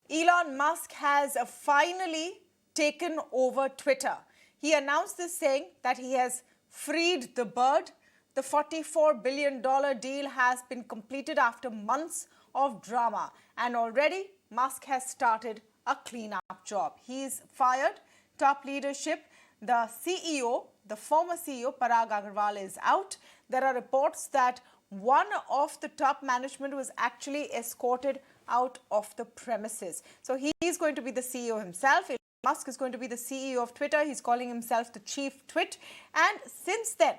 Elon Musk has finally taken over Twitter. He announced this saying that he has freed the bird. The $44 billion deal has been completed after months of drama, and already Musk has started a cleanup job. He's fired top leadership. The CEO, the former CEO, Parag Agrawal, is out. There are reports that one of the top management was actually escorted out of the premises. So he's going to be the CEO himself. Elon Musk is going to be the CEO of Twitter. He's calling himself the chief twit. And since then,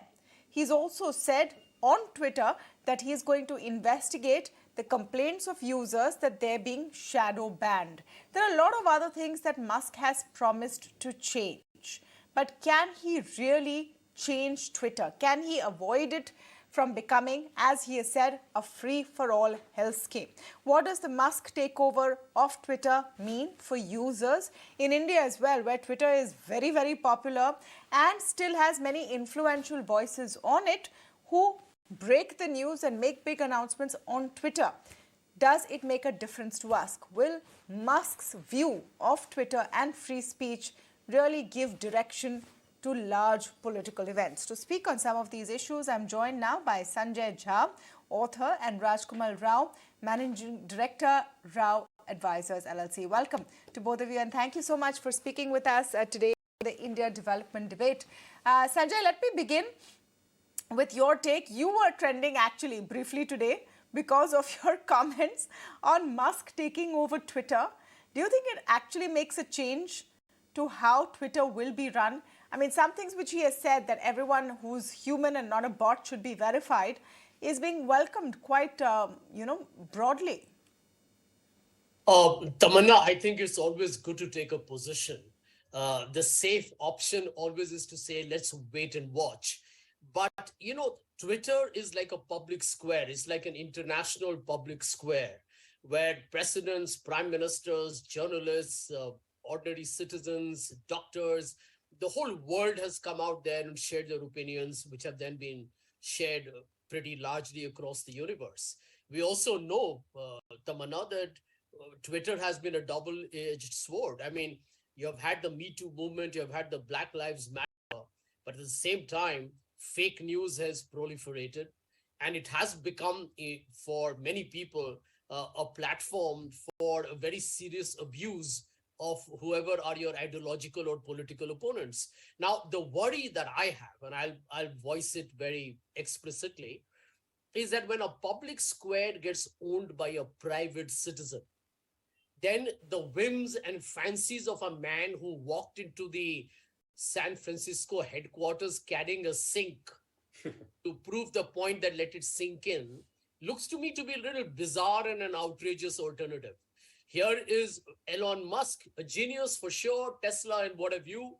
he's also said on Twitter that he's going to investigate the complaints of users that they're being shadow banned. There are a lot of other things that Musk has promised to change. But can he really change Twitter? Can he avoid it from becoming, as he has said, a free-for-all hellscape? What does the Musk takeover of Twitter mean for users in India as well, where Twitter is very, very popular and still has many influential voices on it who break the news and make big announcements on Twitter? Does it make a difference to us? Will Musk's view of Twitter and free speech really give direction to large political events? To speak on some of these issues, I'm joined now by Sanjay Jha, author, and Rajkumar Rao, Managing Director, Rao Advisors LLC. Welcome to both of you, and thank you so much for speaking with us today in the India development debate. Sanjay, let me begin with your take. You were trending actually briefly today because of your comments on Musk taking over Twitter. Do you think it actually makes a change to how Twitter will be run? I mean, some things which he has said, that everyone who's human and not a bot should be verified, is being welcomed quite, broadly. Tamanna, I think it's always good to take a position. The safe option always is to say, let's wait and watch. But, Twitter is like a public square. It's like an international public square where presidents, prime ministers, journalists, ordinary citizens, doctors, the whole world has come out there and shared their opinions, which have then been shared pretty largely across the universe. We also know, Tamanna, that Twitter has been a double-edged sword. I mean, you have had the Me Too movement, you have had the Black Lives Matter, but at the same time, fake news has proliferated, and it has become, for many people, a platform for a very serious abuse of whoever are your ideological or political opponents. Now, the worry that I have, and I'll voice it very explicitly, is that when a public square gets owned by a private citizen, then the whims and fancies of a man who walked into the San Francisco headquarters carrying a sink to prove the point that let it sink in, looks to me to be a little bizarre and an outrageous alternative. Here is Elon Musk, a genius for sure, Tesla and what have you,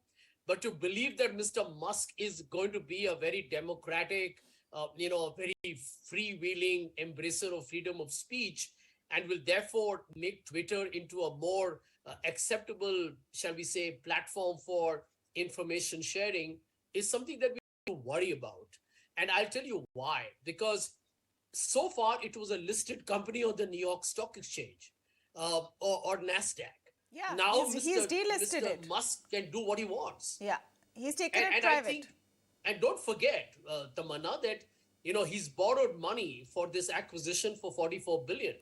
but to believe that Mr. Musk is going to be a very democratic, a very freewheeling embracer of freedom of speech, and will therefore make Twitter into a more acceptable, shall we say, platform for information sharing, is something that we need to worry about. And I'll tell you why. Because so far it was a listed company on the New York Stock Exchange or NASDAQ. Yeah, Now he's delisted Mr. it. Musk can do what he wants. Yeah, he's taken it And private. I think, and don't forget, Tamanna, that he's borrowed money for this acquisition for 44 billion.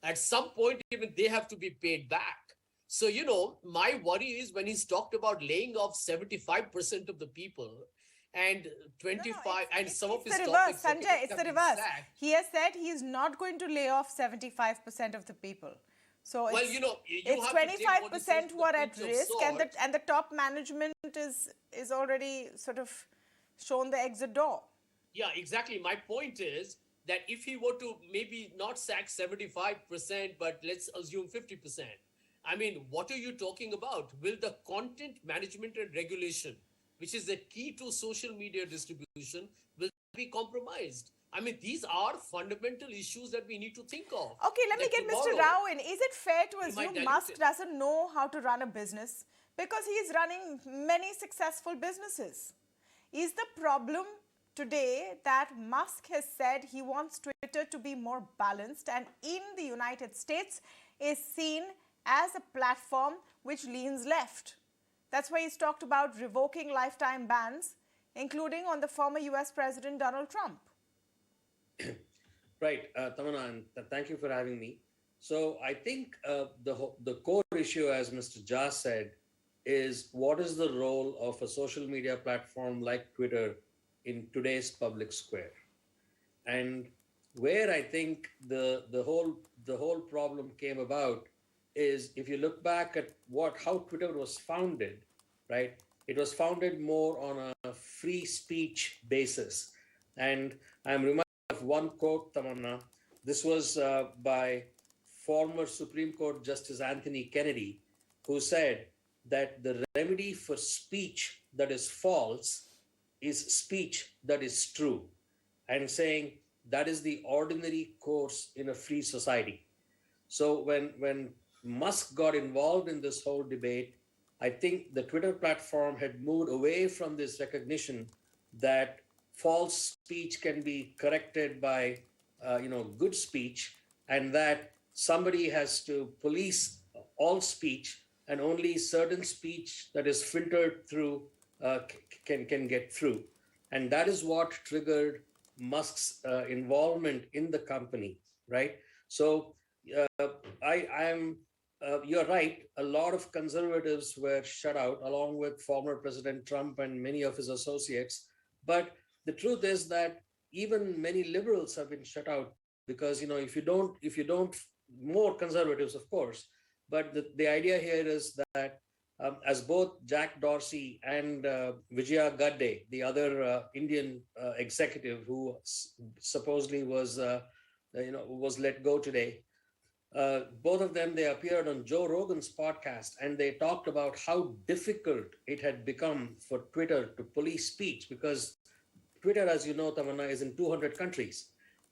At some point, even they have to be paid back. So, my worry is when he's talked about laying off 75% of the people and 25, and some of his the top reverse, executives Sanjay, it's have the been reverse. sacked. He has said he is not going to lay off 75% of the people. So Well, it's, it's 25% who are at risk, and the top management is already sort of shown the exit door. Yeah, exactly. My point is that if he were to maybe not sack 75%, but let's assume 50%, I mean, what are you talking about? Will the content management and regulation, which is the key to social media distribution, will be compromised? I mean, these are fundamental issues that we need to think of. Okay, let me get Mr. Rao in. Is it fair to assume Musk doesn't know how to run a business? Because he is running many successful businesses. Is the problem today that Musk has said he wants Twitter to be more balanced, and in the United States is seen as a platform which leans left. That's why he's talked about revoking lifetime bans, including on the former US President Donald Trump. Right, Tamanna, and thank you for having me. So I think the core issue, as Mr. Jha said, is what is the role of a social media platform like Twitter in today's public square? And where I think the whole problem came about is if you look back at how Twitter was founded, right? It was founded more on a free speech basis. And I'm reminded of one quote, Tamanna. This was by former Supreme Court Justice Anthony Kennedy, who said that the remedy for speech that is false is speech that is true, and saying that is the ordinary course in a free society. So when Musk got involved in this whole debate, I think the Twitter platform had moved away from this recognition that false speech can be corrected by good speech, and that somebody has to police all speech, and only certain speech that is filtered through can get through. And that is what triggered Musk's involvement in the company, right? So you're right. A lot of conservatives were shut out, along with former President Trump and many of his associates. But the truth is that even many liberals have been shut out because if you don't, more conservatives, of course. But the idea here is that as both Jack Dorsey and Vijaya Gadde, the other Indian executive who supposedly was let go today, both of them, they appeared on Joe Rogan's podcast, and they talked about how difficult it had become for Twitter to police speech, because Twitter, as you know, Tamanna, is in 200 countries,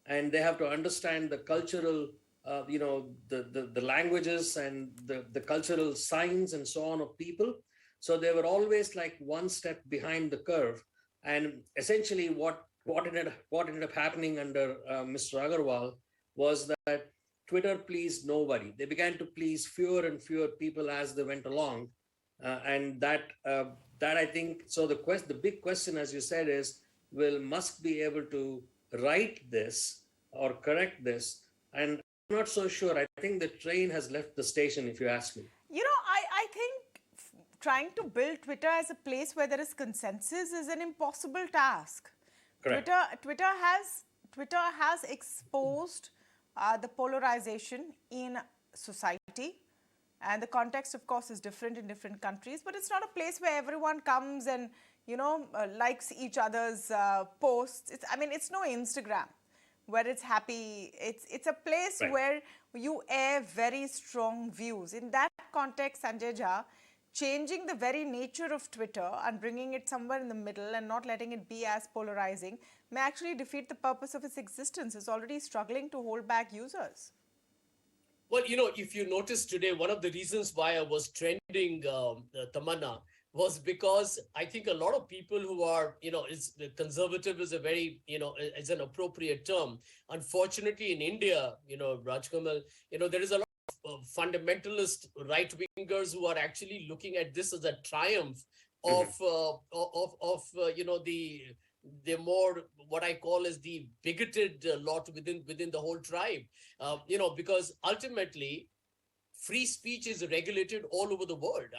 and they have to understand the cultural, the languages and the cultural signs and so on of people. So they were always like one step behind the curve. And essentially what ended up happening under Mr. Agarwal was that Twitter pleased nobody. They began to please fewer and fewer people as they went along. And that I think, so the big question, as you said, is, will Musk be able to right this or correct this? And I'm not so sure. I think the train has left the station, if you ask me. I think trying to build Twitter as a place where there is consensus is an impossible task. Correct. Twitter has exposed the polarization in society. And the context, of course, is different in different countries. But it's not a place where everyone comes and, likes each other's posts. It's no Instagram where it's happy. It's a place Right. where you air very strong views. In that context, Sanjay Jha, changing the very nature of Twitter and bringing it somewhere in the middle and not letting it be as polarizing may actually defeat the purpose of its existence. It's already struggling to hold back users. Well, if you notice today, one of the reasons why I was trending, Tamanna, was because I think a lot of people who are, conservative is a very, is an appropriate term. Unfortunately, in India, Rajkamal, there is a lot of fundamentalist right-wingers who are actually looking at this as a triumph of the more, what I call as the bigoted lot within the whole tribe, because ultimately free speech is regulated all over the world.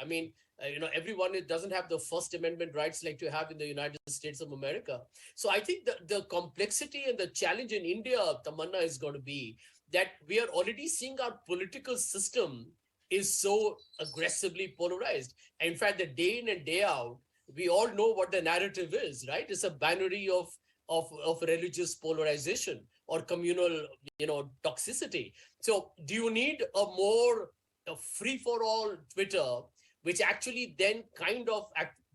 Everyone doesn't have the First Amendment rights like you have in the United States of America. So I think the complexity and the challenge in India, Tamanna, is going to be that we are already seeing our political system is so aggressively polarized. In fact, the day in and day out, we all know what the narrative is, right? It's a binary of religious polarization or communal, toxicity. So do you need a more free-for-all Twitter, which actually then kind of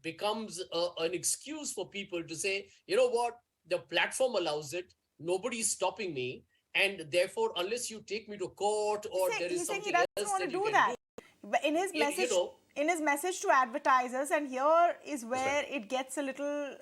becomes an excuse for people to say, you know what, the platform allows it, nobody's stopping me, and therefore, unless you take me to court or there is something else he doesn't want to that you do can that. do. But in his message, in his message to advertisers, and here is where it gets a little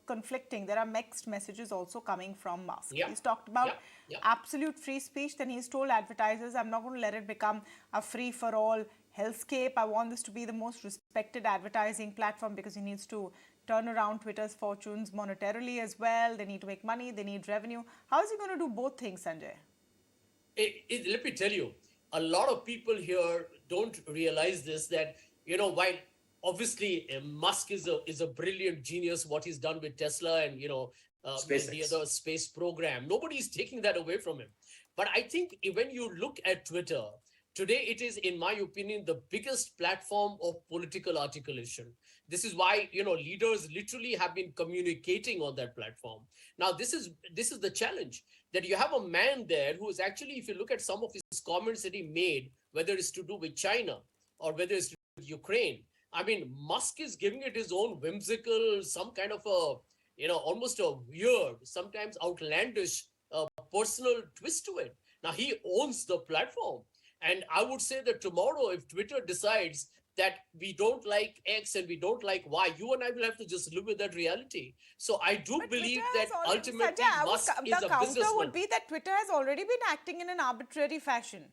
conflicting. There are mixed messages also coming from Musk. Yeah. He's talked about Yeah. absolute free speech. Then he's told advertisers, I'm not going to let it become a free-for-all hellscape. I want this to be the most respected advertising platform because he needs to turn around Twitter's fortunes monetarily as well. They need to make money. They need revenue. How is he going to do both things, Sanjay? Let me tell you, a lot of people here don't realize this, that, while obviously Musk is a brilliant genius, what he's done with Tesla and, the other space program, nobody's taking that away from him. But I think when you look at Twitter, today it is, in my opinion, the biggest platform of political articulation. This is why, leaders literally have been communicating on that platform. Now, this is the challenge, that you have a man there who is actually, if you look at some of his comments that he made, whether it's to do with China or whether it's to do with Ukraine, I mean, Musk is giving it his own whimsical, some kind of almost a weird, sometimes outlandish personal twist to it. Now, he owns the platform. And I would say that tomorrow, if Twitter decides that we don't like X and we don't like Y, you and I will have to just live with that reality. So I do believe that ultimately Musk is a businessman. The counter would be that Twitter has already been acting in an arbitrary fashion.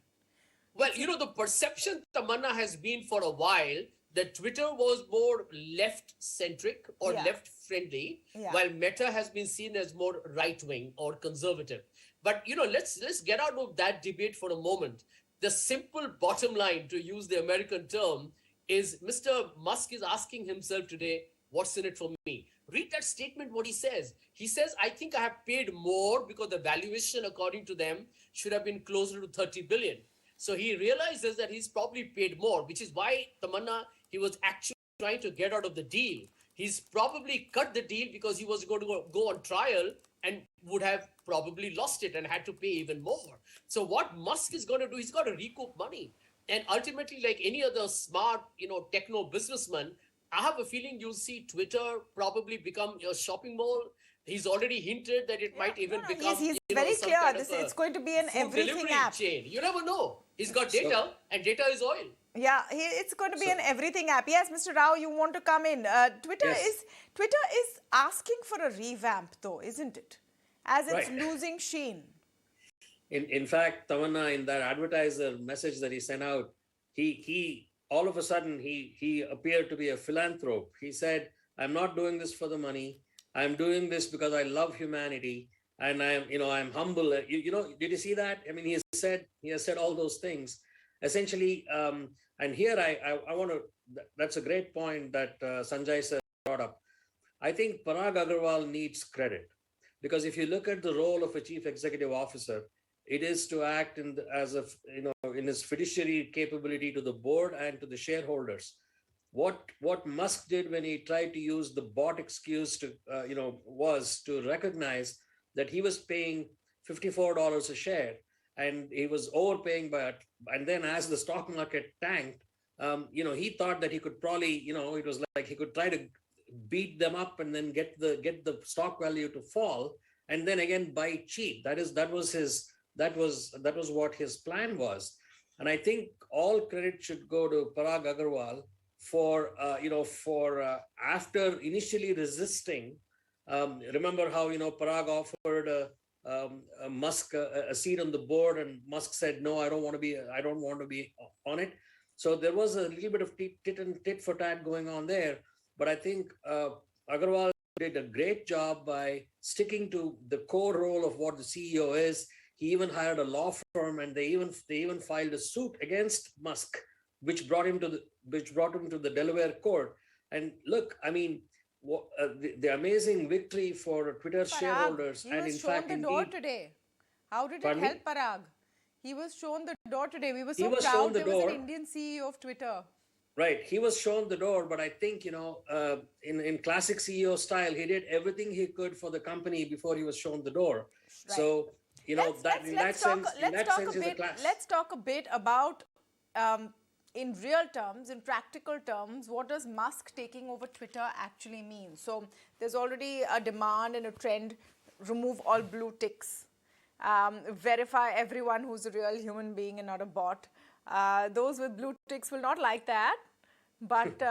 Well, the perception, Tamanna, has been for a while that Twitter was more left-centric or left-friendly, while Meta has been seen as more right-wing or conservative. But, let's get out of that debate for a moment. The simple bottom line, to use the American term, is Mr. Musk is asking himself today, what's in it for me? Read that statement, what he says. He says, I think I have paid more because the valuation, according to them, should have been closer to 30 billion. So he realizes that he's probably paid more, which is why, Tamanna, he was actually trying to get out of the deal. He's probably cut the deal because he was going to go on trial and would have probably lost it and had to pay even more. So what Musk is going to do, he's got to recoup money. And ultimately, like any other smart, techno businessman, I have a feeling you'll see Twitter probably become a shopping mall. He's already hinted that it might even become. He's very clear. It's going to be an everything app. Chain. You never know. He's got data, and data is oil. Yeah, it's going to be an everything app. Yes, Mr. Rao, you want to come in. Twitter is asking for a revamp, though, isn't it? As it's losing sheen. In fact, Tamanna, in that advertiser message that he sent out, he all of a sudden he appeared to be a philanthrope. He said, "I'm not doing this for the money. I'm doing this because I love humanity, and I'm humble." Did you see that? I mean, he has said all those things, essentially. And here I want to. That's a great point that Sanjay sir brought up. I think Parag Agarwal needs credit, because if you look at the role of a chief executive officer, it is to act in his fiduciary capability to the board and to the shareholders. What Musk did when he tried to use the bot excuse to was to recognize that he was paying $54 a share and he was overpaying and then as the stock market tanked, he thought that he could probably, it was like he could try to beat them up and then get the stock value to fall and then again buy cheap. That was what his plan was. And I think all credit should go to Parag Agarwal for after initially resisting. Remember how Parag offered Musk a seat on the board, and Musk said, "No, I don't want to be on it." So there was a little bit of tit for tat going on there. But I think Agarwal did a great job by sticking to the core role of what the CEO is. He even hired a law firm, and they even filed a suit against Musk, which brought him to the Delaware court. And look, I mean, the amazing victory for Twitter shareholders. He was shown the door today. How did it help Parag? He was shown the door today. We were so proud there was an Indian CEO of Twitter. Right. He was shown the door, but I think, in classic CEO style, he did everything he could for the company before he was shown the door. Right. So, let's talk a bit about, in real terms, in practical terms, what does Musk taking over Twitter actually mean? So there's already a demand and a trend, remove all blue ticks, verify everyone who's a real human being and not a bot. Those with blue ticks will not like that. but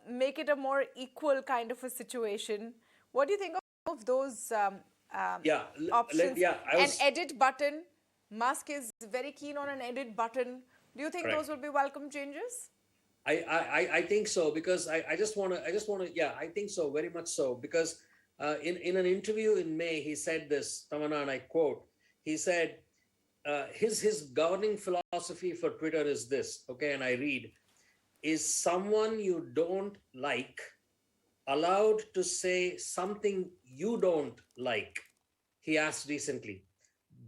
make it a more equal kind of a situation. What do you think of those Yeah, options? yeah, An edit button. Musk is very keen on an edit button. Do you think those correct. would be welcome changes? I think so, because I just want to, yeah, I think so, very much so, because in an interview in May, he said this, Tamanna, and I quote, he said, his governing philosophy for Twitter is this, okay, and I read, is someone you don't like allowed to say something you don't like? He asked recently.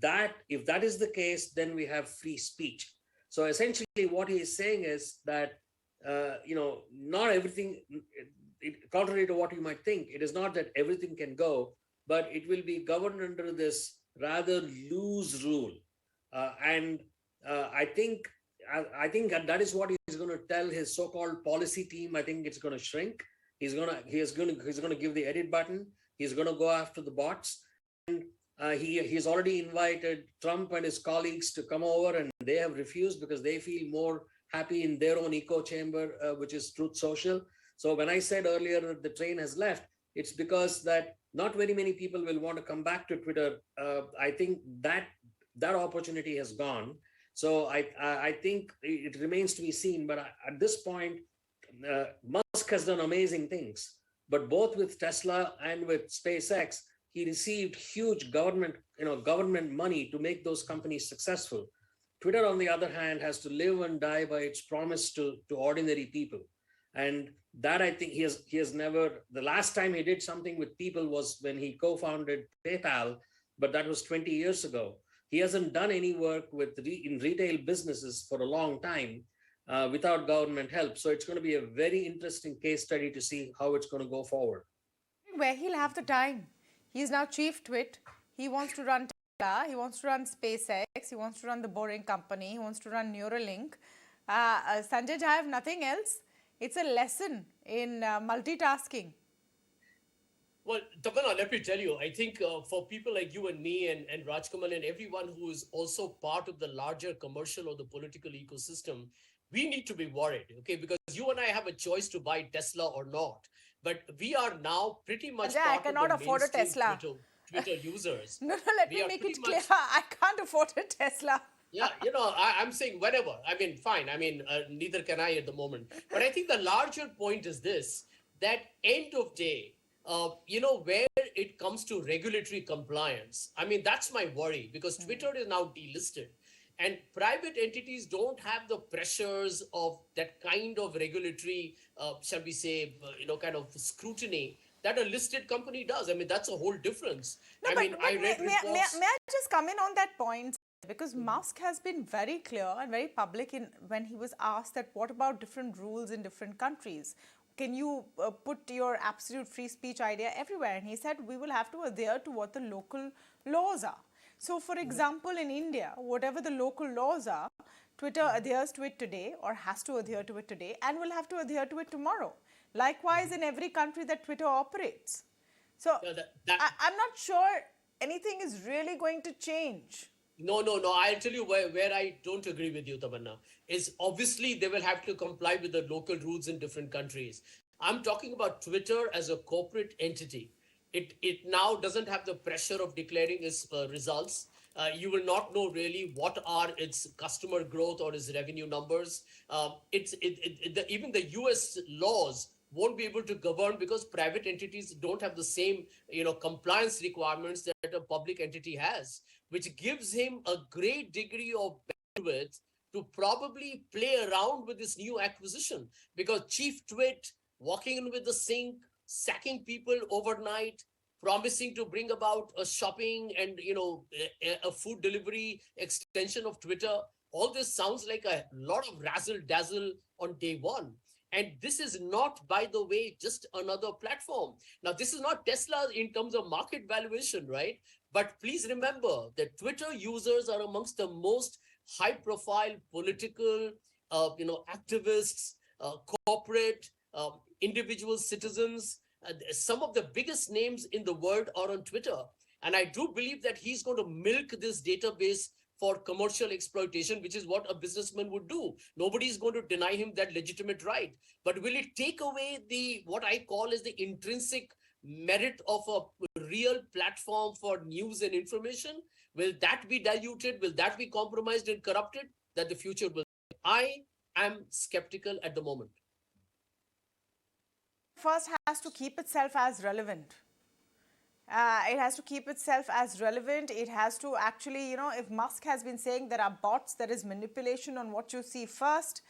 That, if that is the case, then we have free speech. So essentially, what he is saying is that not everything. Contrary to what you might think, it is not that everything can go, but it will be governed under this rather loose rule. And I think that is what he's going to tell his so-called policy team. I think it's going to shrink. He's going to give the edit button. He's going to go after the bots. He's already invited Trump and his colleagues to come over, and they have refused because they feel more happy in their own echo chamber, which is Truth Social. So when I said earlier that the train has left, it's because that not very many people will want to come back to Twitter. I think that opportunity has gone. So I think it remains to be seen. But at this point, Musk has done amazing things. But both with Tesla and with SpaceX, he received huge government money to make those companies successful. Twitter, on the other hand, has to live and die by its promise to ordinary people. And that, I think, he has never, the last time he did something with people was when he co-founded PayPal, but that was 20 years ago. He hasn't done any work in retail businesses for a long time without government help. So it's going to be a very interesting case study to see how it's going to go forward. Where he'll have the time. He's now chief twit. He wants to run Tesla. He wants to run SpaceX. He wants to run the Boring Company. He wants to run Neuralink. Sanjay, I have nothing else. It's a lesson in multitasking. Well, Tamanna, let me tell you, I think for people like you and me and Rajkamal and everyone who is also part of the larger commercial or the political ecosystem, we need to be worried, okay? Because you and I have a choice to buy Tesla or not. But we are now pretty much Sanjay, part I cannot of the afford a mainstream Tesla. Twitter users. No, let We me are make pretty it clear. much- I can't afford a Tesla. Yeah, I'm saying whatever. I mean, fine. I mean, neither can I at the moment. But I think the larger point is this, that end of day, where it comes to regulatory compliance, I mean, that's my worry, because Twitter is now delisted. And private entities don't have the pressures of that kind of regulatory, shall we say, kind of scrutiny that a listed company does. I mean, that's a whole difference. No, I but mean, I read reports. may I just come in on that point? Because Musk has been very clear and very public when he was asked that what about different rules in different countries? Can you put your absolute free speech idea everywhere? And he said we will have to adhere to what the local laws are. So, for example, in India, whatever the local laws are, Twitter adheres to it today or has to adhere to it today and will have to adhere to it tomorrow. Likewise, in every country that Twitter operates. So, I'm not sure anything is really going to change. No. I'll tell you where I don't agree with you, Tamanna. Is obviously they will have to comply with the local rules in different countries. I'm talking about Twitter as a corporate entity. It now doesn't have the pressure of declaring its results. You will not know really what are its customer growth or its revenue numbers. Even the US laws won't be able to govern, because private entities don't have the same compliance requirements that a public entity has, which gives him a great degree of bandwidth to probably play around with this new acquisition. Because chief twit walking in with the sink, sacking people overnight, promising to bring about a shopping and a food delivery extension of Twitter, all this sounds like a lot of razzle dazzle on day one. And this is not, by the way, just another platform. Now, this is not Tesla in terms of market valuation, right? But please remember that Twitter users are amongst the most high-profile political, activists, corporate, individual citizens. Some of the biggest names in the world are on Twitter. And I do believe that he's going to milk this database for commercial exploitation, which is what a businessman would do. Nobody is going to deny him that legitimate right. But will it take away the what I call is the intrinsic merit of a real platform for news and information? Will that be diluted? Will that be compromised and corrupted? That the future will. I am skeptical at the moment. First has to keep itself as relevant. It has to keep itself as relevant. It has to actually, if Musk has been saying there are bots, there is manipulation on what you see first,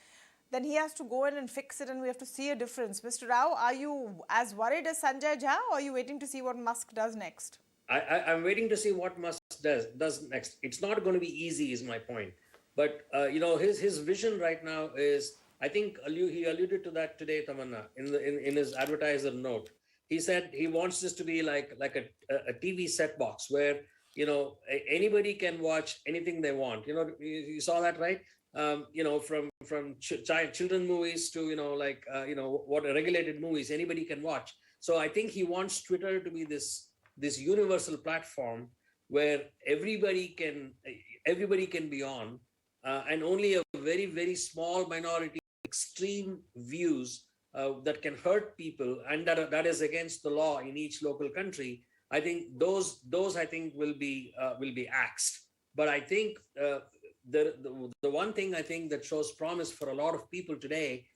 then he has to go in and fix it and we have to see a difference. Mr. Rao, are you as worried as Sanjay Jha or are you waiting to see what Musk does next? I'm waiting to see what Musk does next. It's not going to be easy, is my point. But his vision right now is, I think he alluded to that today, Tamanna, in his advertiser note. He said he wants this to be like a TV set box where anybody can watch anything they want. You saw that, right? From children movies to what regulated movies anybody can watch. So I think he wants Twitter to be this universal platform where everybody can be on, and only a very, very small minority extreme views that can hurt people, and that is against the law in each local country. I think those I think will be axed. But I think the one thing I think that shows promise for a lot of people today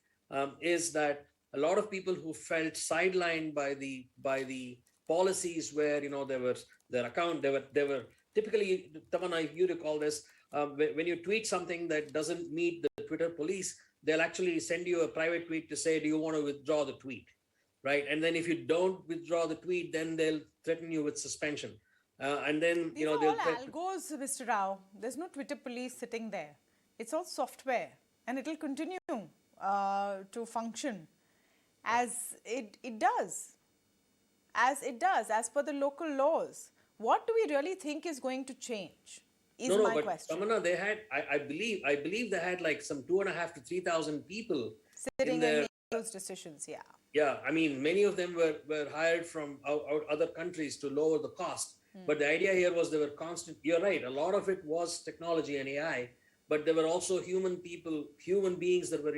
is that a lot of people who felt sidelined by the policies where they were typically, Tamanna, if you recall this, when you tweet something that doesn't meet the Twitter police, they'll actually send you a private tweet to say, do you want to withdraw the tweet, right? And then if you don't withdraw the tweet, then they'll threaten you with suspension. And then, These are all algos, Mr. Rao. There's no Twitter police sitting there. It's all software and it'll continue to function as it does. As per the local laws. What do we really think is going to change? Is my question. Tamanna, they had, I believe they had like some 2,500 to 3,000 people sitting and making those decisions. Yeah. Yeah, I mean, many of them were hired from other countries to lower the cost. But the idea here was they were constant. You're right. A lot of it was technology and AI, but there were also human beings that were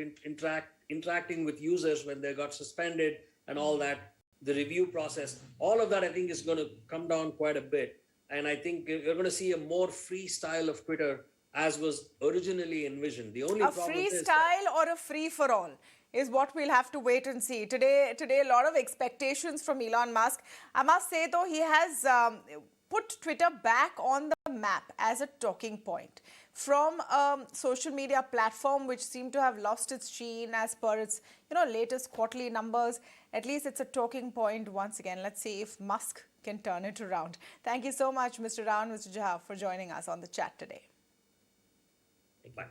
interacting with users when they got suspended and all that. The review process, all of that, I think, is going to come down quite a bit. And I think you're going to see a more free style of Twitter as was originally envisioned. The only problem free style or a free for all is what we'll have to wait and see. Today, a lot of expectations from Elon Musk. I must say, though, he has put Twitter back on the map as a talking point. From a social media platform which seemed to have lost its sheen as per its latest quarterly numbers, at least it's a talking point once again. Let's see if Musk can turn it around. Thank you so much, Mr. Rao and Mr. Jha, for joining us on the chat today. Bye.